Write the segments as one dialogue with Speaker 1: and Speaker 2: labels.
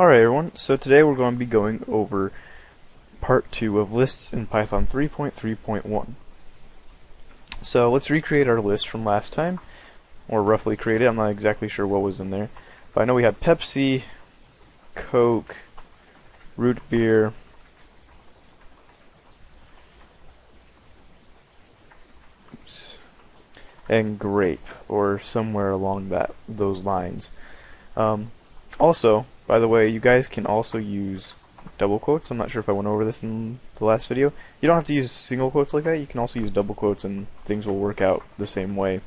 Speaker 1: Alright everyone, so today we're going to be going over part 2 of lists in Python 3.3.1. So let's recreate our list from last time, or roughly create it. I'm not exactly sure what was in there, but I know we had Pepsi, Coke, root beer, and grape, or somewhere along those lines. Also, by the way, you guys can also use double quotes. I'm not sure if I went over this in the last video. You don't have to use single quotes like that. You can also use double quotes and things will work out the same way.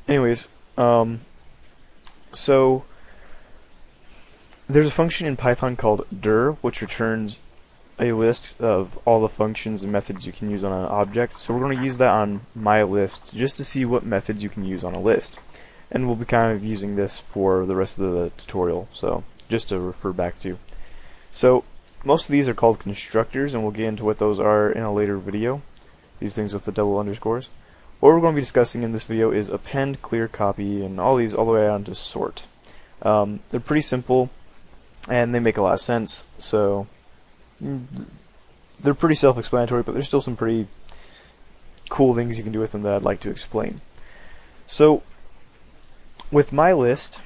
Speaker 1: Anyways, so there's a function in Python called dir, which returns a list of all the functions and methods you can use on an object. So we're going to use that on my list just to see what methods you can use on a list. And we'll be kind of using this for the rest of the tutorial, so just to refer back to. So most of these are called constructors, and we'll get into what those are in a later video, these things with the double underscores. What we're going to be discussing in this video is append, clear, copy, and all these all the way on to sort. They're pretty simple, and they make a lot of sense, so they're pretty self-explanatory, but there's still some pretty cool things you can do with them that I'd like to explain. So with my list,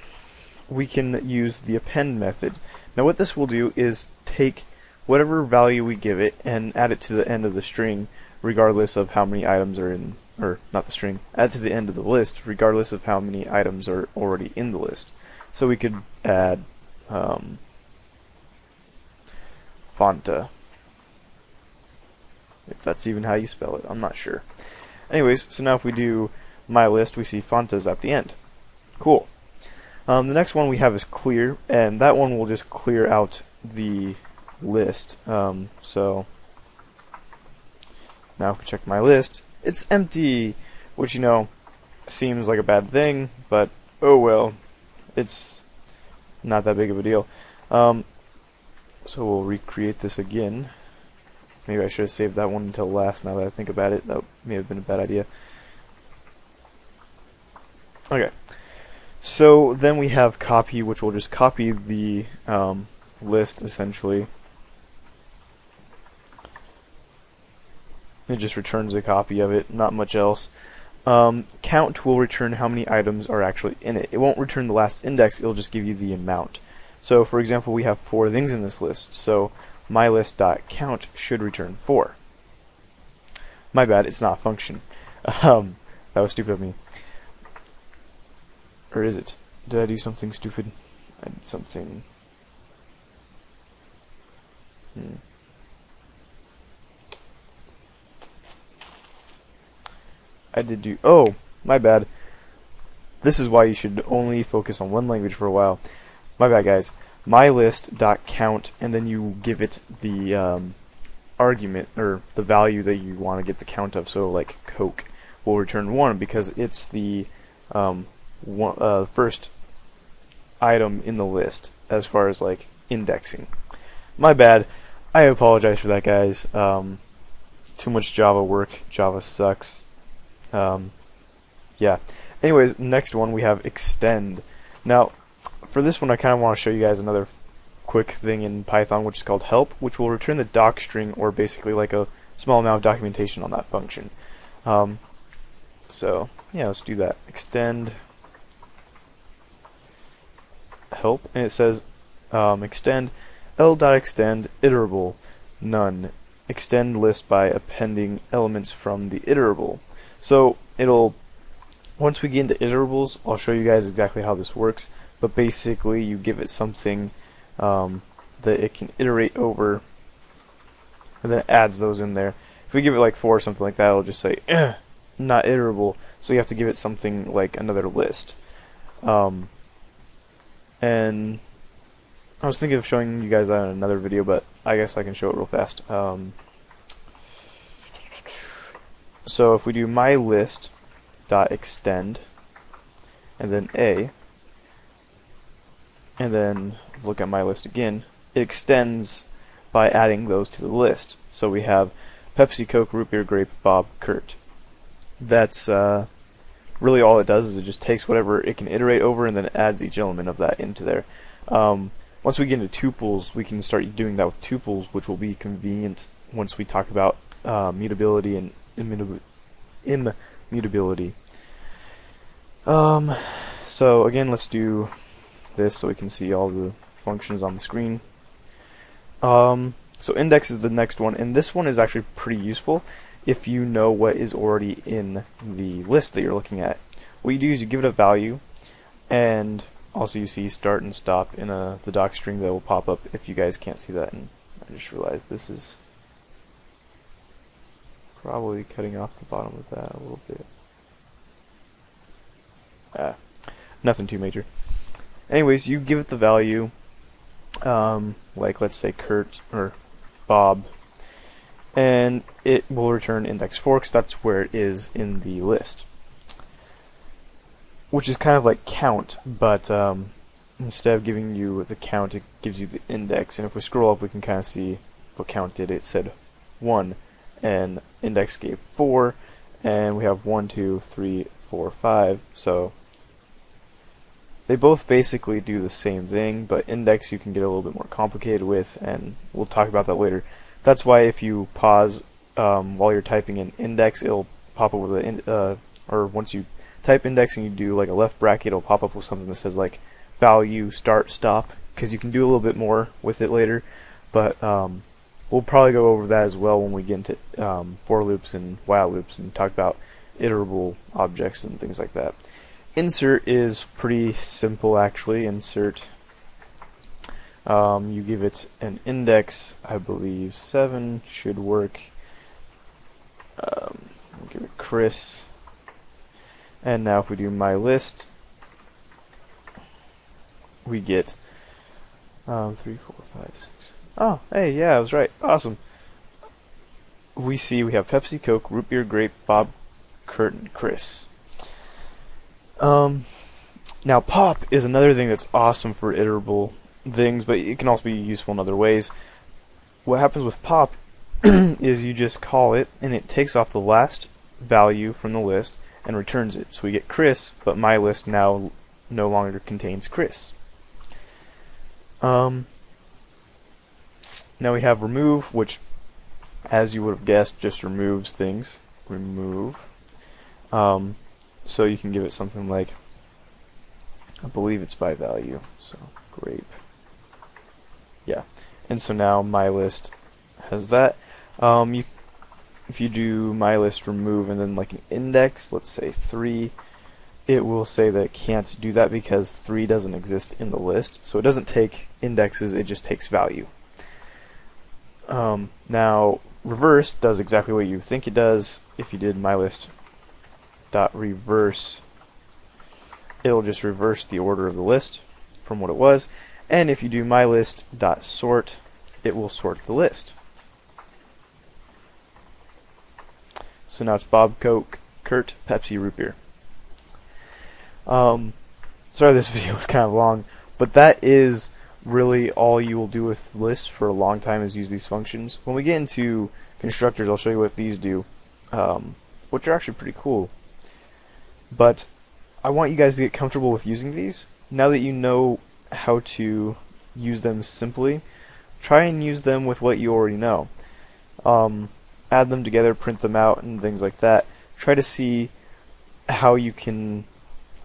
Speaker 1: we can use the append method. Now what this will do is take whatever value we give it and add it to the end of the string, regardless of how many items are in, or not the string, add to the end of the list, regardless of how many items are already in the list. So we could add Fanta, if that's even how you spell it, I'm not sure. Anyways, so now if we do my list, we see Fanta's at the end. Cool. The next one we have is clear, and that one will just clear out the list. So now if we check my list, it's empty, which, you know, seems like a bad thing, but oh well, it's not that big of a deal. So we'll recreate this again. Maybe I should have saved that one until last. Now that I think about it, that may have been a bad idea. Okay. So then we have copy, which will just copy the list, essentially. It just returns a copy of it, not much else. Count will return how many items are actually in it. It won't return the last index, it'll just give you the amount. So for example, we have 4 things in this list, so mylist.count should return 4. My bad, it's not a function. That was stupid of me. Or is it? Did I do something stupid? I did something. I did do. Oh, my bad. This is why you should only focus on one language for a while. My bad, guys. Mylist.count, and then you give it the argument, or the value that you want to get the count of. So, like Coke will return 1 because it's the first item in the list as far as like indexing. My bad. I apologize for that, guys. Too much Java work. Java sucks. Yeah. Anyways, next one we have extend. Now, for this one, I kind of want to show you guys another quick thing in Python, which is called help, which will return the doc string, or basically like a small amount of documentation on that function. So yeah, let's do that. Extend help, and it says extend l.extend iterable none, extend list by appending elements from the iterable. So it'll, once we get into iterables, I'll show you guys exactly how this works, but basically you give it something that it can iterate over, and then it adds those in there. If we give it like 4 or something like that, it'll just say not iterable, so you have to give it something like another list. And I was thinking of showing you guys that in another video, but I guess I can show it real fast. So if we do mylist.extend and then a, and then look at my list again, it extends by adding those to the list. So we have Pepsi, Coke, root beer, grape, Bob, Kurt. That's really all it does is it just takes whatever it can iterate over and then adds each element of that into there. Once we get into tuples, we can start doing that with tuples, which will be convenient once we talk about mutability and immutability. So again, let's do this so we can see all the functions on the screen. So index is the next one, and this one is actually pretty useful if you know what is already in the list that you're looking at. What you do is you give it a value, and also you see start and stop in the doc string that will pop up if you guys can't see that. And I just realized this is probably cutting off the bottom of that a little bit. Nothing too major. Anyways, you give it the value, like let's say Kurt or Bob, and it will return index 4 because that's where it is in the list, which is kind of like count, but instead of giving you the count, it gives you the index. And if we scroll up, we can kind of see what count did. It said 1, and index gave 4, and we have 1, 2, 3, 4, 5. So they both basically do the same thing, but index you can get a little bit more complicated with, and we'll talk about that later. That's why if you pause while you're typing in index, it'll pop up with or once you type index and you do like a left bracket, it'll pop up with something that says like value, start, stop, because you can do a little bit more with it later. But we'll probably go over that as well when we get into for loops and while loops and talk about iterable objects and things like that. Insert is pretty simple actually. Insert, you give it an index, I believe 7 should work. We'll give it Chris, and now if we do my list, we get 3, 4, 5, 6. Oh, hey, yeah, I was right. Awesome. We see we have Pepsi, Coke, root beer, grape, Bob, Kurt, and Chris. Now pop is another thing that's awesome for iterable things, but it can also be useful in other ways. What happens with pop is you just call it, and it takes off the last value from the list and returns it. So we get Chris, but my list now no longer contains Chris. Now we have remove, which, as you would have guessed, just removes things. Remove. So you can give it something like, I believe it's by value, so grape. Yeah, and so now my list has that. If you do my list remove and then like an index, let's say 3, it will say that it can't do that because 3 doesn't exist in the list. So it doesn't take indexes, it just takes value. Now reverse does exactly what you think it does. If you did my list dot reverse, it'll just reverse the order of the list from what it was. And if you do my list dot sort, it will sort the list. So now it's Bob, Coke, Kurt, Pepsi, root beer. Sorry this video was kind of long, but that is really all you will do with lists for a long time, is use these functions. When we get into constructors, I'll show you what these do, which are actually pretty cool. But I want you guys to get comfortable with using these. Now that you know how to use them simply, try and use them with what you already know. Add them together, print them out, and things like that. Try to see how you can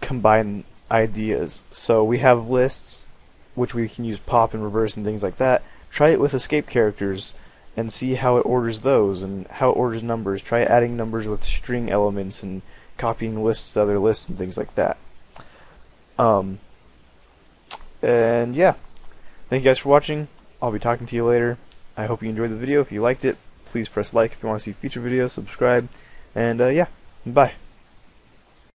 Speaker 1: combine ideas. So we have lists, which we can use pop and reverse and things like that. Try it with escape characters and see how it orders those and how it orders numbers. Try adding numbers with string elements and copying lists to other lists and things like that. And yeah, thank you guys for watching. I'll be talking to you later. I hope you enjoyed the video. If you liked it, please press like. If you want to see future videos, subscribe. And yeah, bye.